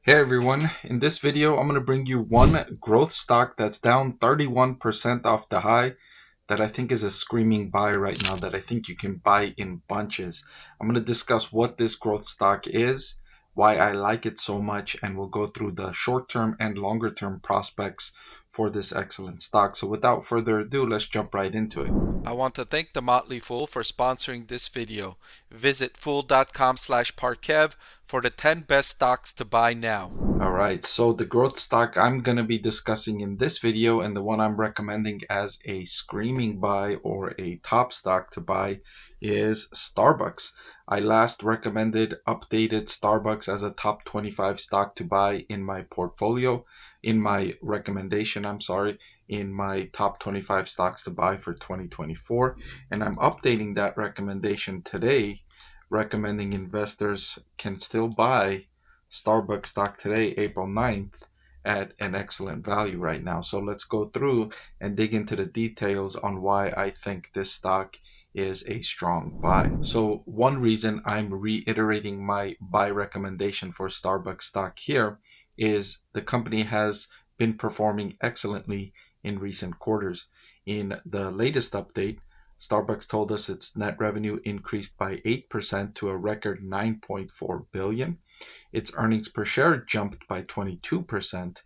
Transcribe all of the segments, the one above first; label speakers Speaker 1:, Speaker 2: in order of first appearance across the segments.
Speaker 1: Hey everyone, in this video I'm going to bring you one growth stock that's down 31% off the high that I think is a screaming buy right now, that I think you can buy in bunches. I'm going to discuss what this growth stock is, why I like it so much, and we'll go through the short-term and longer-term prospects for this excellent stock. So without further ado, let's jump right into it.
Speaker 2: I want to thank the Motley Fool for sponsoring this video. Visit fool.com/Parkev for the 10 best stocks to buy now.
Speaker 1: Alright, so the growth stock I'm going to be discussing in this video, and the one I'm recommending as a screaming buy or a top stock to buy, is Starbucks. I last recommended updated Starbucks as a top 25 stock to buy in my portfolio, in my recommendation, in my top 25 stocks to buy for 2024. And I'm updating that recommendation today, recommending investors can still buy Starbucks stock today, April 9th, at an excellent value right now. So let's go through and dig into the details on why I think this stock is a strong buy. So one reason I'm reiterating my buy recommendation for Starbucks stock here is the company has been performing excellently in recent quarters. In the latest update, Starbucks told us its net revenue increased by 8% to a record $9.4 billion. Its earnings per share jumped by 22%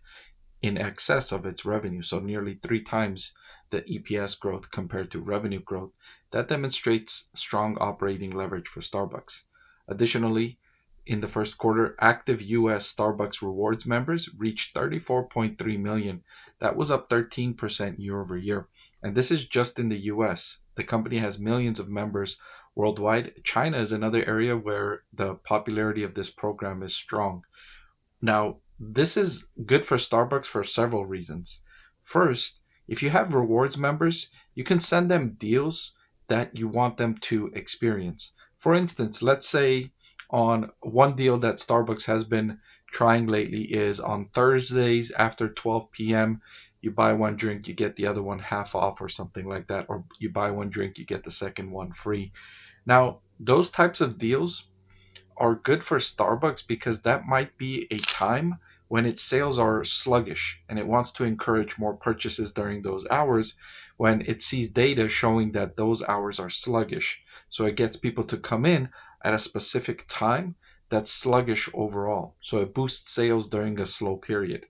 Speaker 1: in excess of its revenue, so nearly 3 times the EPS growth compared to revenue growth. That demonstrates strong operating leverage for Starbucks. Additionally, in the first quarter, active US Starbucks Rewards members reached 34.3 million. That was up 13% year over year. And this is just in the US. The company has millions of members worldwide. China is another area where the popularity of this program is strong. Now, this is good for Starbucks for several reasons. First, if you have rewards members, you can send them deals that you want them to experience. For instance, let's say on one deal that Starbucks has been trying lately is on Thursdays after 12 p.m. You buy one drink, you get the other one half off or something like that, or you buy one drink, you get the second one free. Now, those types of deals are good for Starbucks because that might be a time when its sales are sluggish and it wants to encourage more purchases during those hours when it sees data showing that those hours are sluggish. So it gets people to come in at a specific time that's sluggish overall. So it boosts sales during a slow period.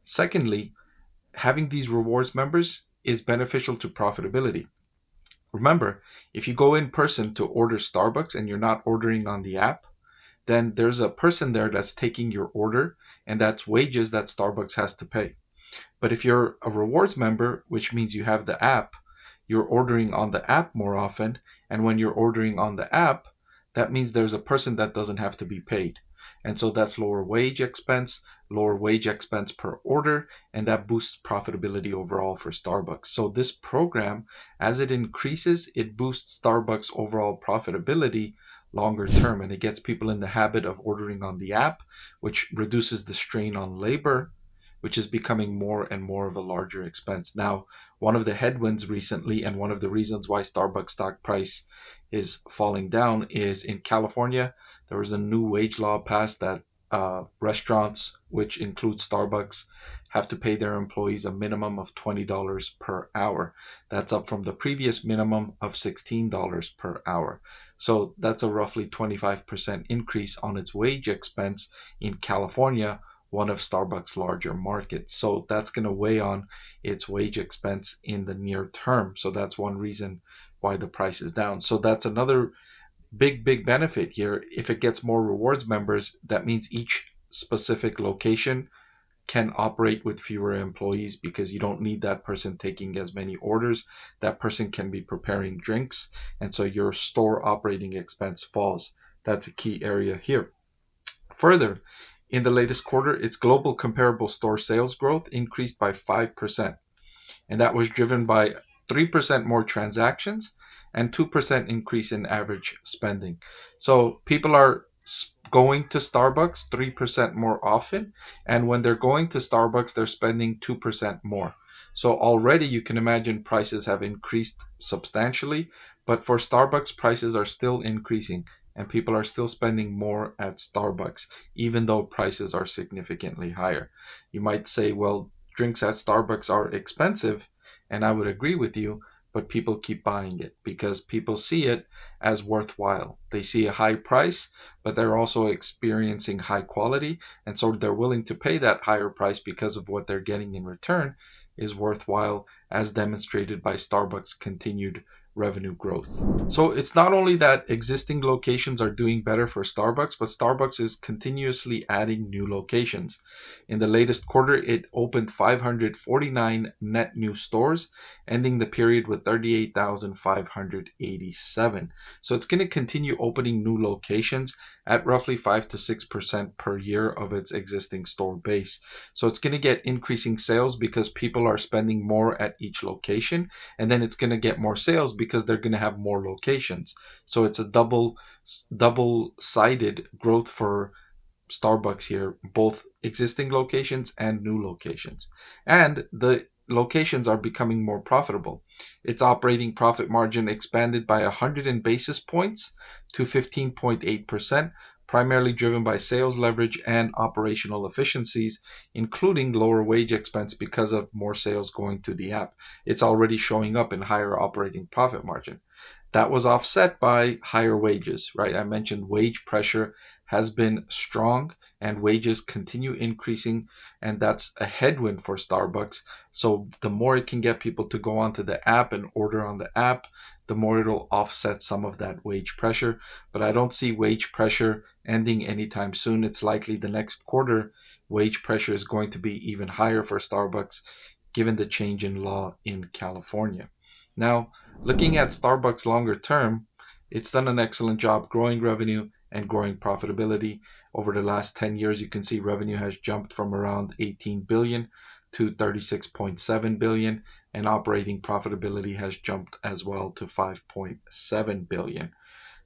Speaker 1: Secondly, having these rewards members is beneficial to profitability. Remember, if you go in person to order Starbucks and you're not ordering on the app, then there's a person there that's taking your order, and that's wages that Starbucks has to pay. But if you're a rewards member, which means you have the app, you're ordering on the app more often, and when you're ordering on the app, that means there's a person that doesn't have to be paid. And so that's lower wage expense per order, and that boosts profitability overall for Starbucks. So this program, as it increases, it boosts Starbucks overall profitability longer term, and it gets people in the habit of ordering on the app, which reduces the strain on labor, which is becoming more and more of a larger expense. Now, one of the headwinds recently, and one of the reasons why Starbucks stock price is falling down, is in California, there was a new wage law passed that restaurants, which includes Starbucks, have to pay their employees a minimum of $20 per hour. That's up from the previous minimum of $16 per hour. So that's a roughly 25% increase on its wage expense in California, one of Starbucks' larger markets. So that's going to weigh on its wage expense in the near term. So that's one reason why the price is down. So that's another big benefit here. If it gets more rewards members, that means each specific location can operate with fewer employees because you don't need that person taking as many orders. That person can be preparing drinks, and so your store operating expense falls. That's a key area here. Further, in the latest quarter, its global comparable store sales growth increased by 5%, and that was driven by 3% more transactions and 2% increase in average spending. So people are going to Starbucks 3% more often, and when they're going to Starbucks, they're spending 2% more. So already you can imagine prices have increased substantially, but for Starbucks, prices are still increasing. and people are still spending more at Starbucks, even though prices are significantly higher. You might say, well, drinks at Starbucks are expensive, and I would agree with you, but people keep buying it because people see it as worthwhile. They see a high price, but they're also experiencing high quality, and so they're willing to pay that higher price because of what they're getting in return is worthwhile, as demonstrated by Starbucks' continued revenue growth. So it's not only that existing locations are doing better for Starbucks, but Starbucks is continuously adding new locations. In the latest quarter, it opened 549 net new stores, ending the period with 38,587. So it's going to continue opening new locations at roughly 5 to 6% per year of its existing store base. So it's going to get increasing sales because people are spending more at each location, and then it's going to get more sales because they're going to have more locations. So it's a double-sided growth for Starbucks here, both existing locations and new locations. And the locations are becoming more profitable. Its operating profit margin expanded by 100 basis points to 15.8%, primarily driven by sales leverage and operational efficiencies, including lower wage expense because of more sales going to the app. It's already showing up in higher operating profit margin. That was offset by higher wages, right? I mentioned wage pressure has been strong and wages continue increasing, and that's a headwind for Starbucks. So the more it can get people to go onto the app and order on the app, the more it'll offset some of that wage pressure. But I don't see wage pressure ending anytime soon. It's likely the next quarter wage pressure is going to be even higher for Starbucks given the change in law in California. Now, looking at Starbucks longer term, it's done an excellent job growing revenue and growing profitability. Over the last 10 years, you can see revenue has jumped from around 18 billion to 36.7 billion, and operating profitability has jumped as well to 5.7 billion.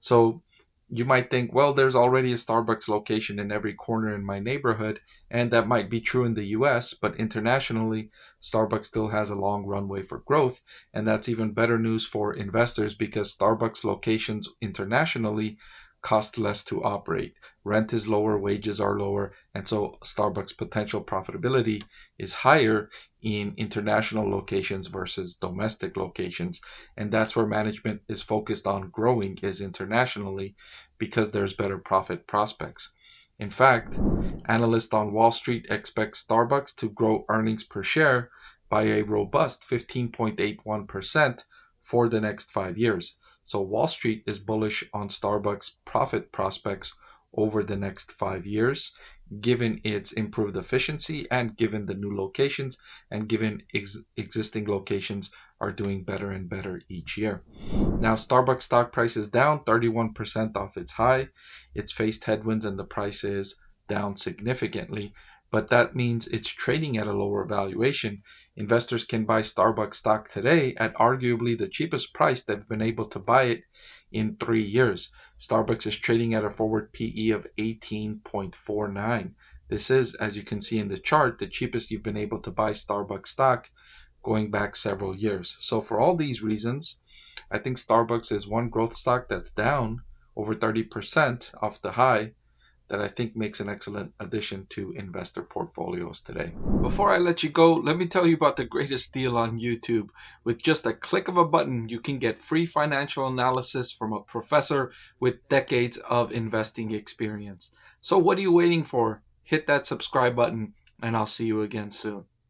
Speaker 1: So you might think, well, there's already a Starbucks location in every corner in my neighborhood, and that might be true in the US, but internationally, Starbucks still has a long runway for growth, and that's even better news for investors because Starbucks locations internationally cost less to operate. Rent is lower, wages are lower, and so Starbucks' potential profitability is higher in international locations versus domestic locations. And that's where management is focused on growing, is internationally, because there's better profit prospects. In fact, analysts on Wall Street expect Starbucks to grow earnings per share by a robust 15.81% for the next 5 years. So Wall Street is bullish on Starbucks' profit prospects over the next 5 years, given its improved efficiency and given the new locations and given existing locations are doing better and better each year. Now, Starbucks stock price is down 31% off its high. It's faced headwinds and the price is down significantly, but that means it's trading at a lower valuation. Investors can buy Starbucks stock today at arguably the cheapest price they've been able to buy it in 3 years. Starbucks is trading at a forward PE of 18.49. This is, as you can see in the chart, the cheapest you've been able to buy Starbucks stock going back several years. So for all these reasons, I think Starbucks is one growth stock that's down over 30% off the high, that I think makes an excellent addition to investor portfolios today. Before I let you go, let me tell you about the greatest deal on YouTube. With just a click of a button, you can get free financial analysis from a professor with decades of investing experience. So what are you waiting for? Hit that subscribe button, and I'll see you again soon.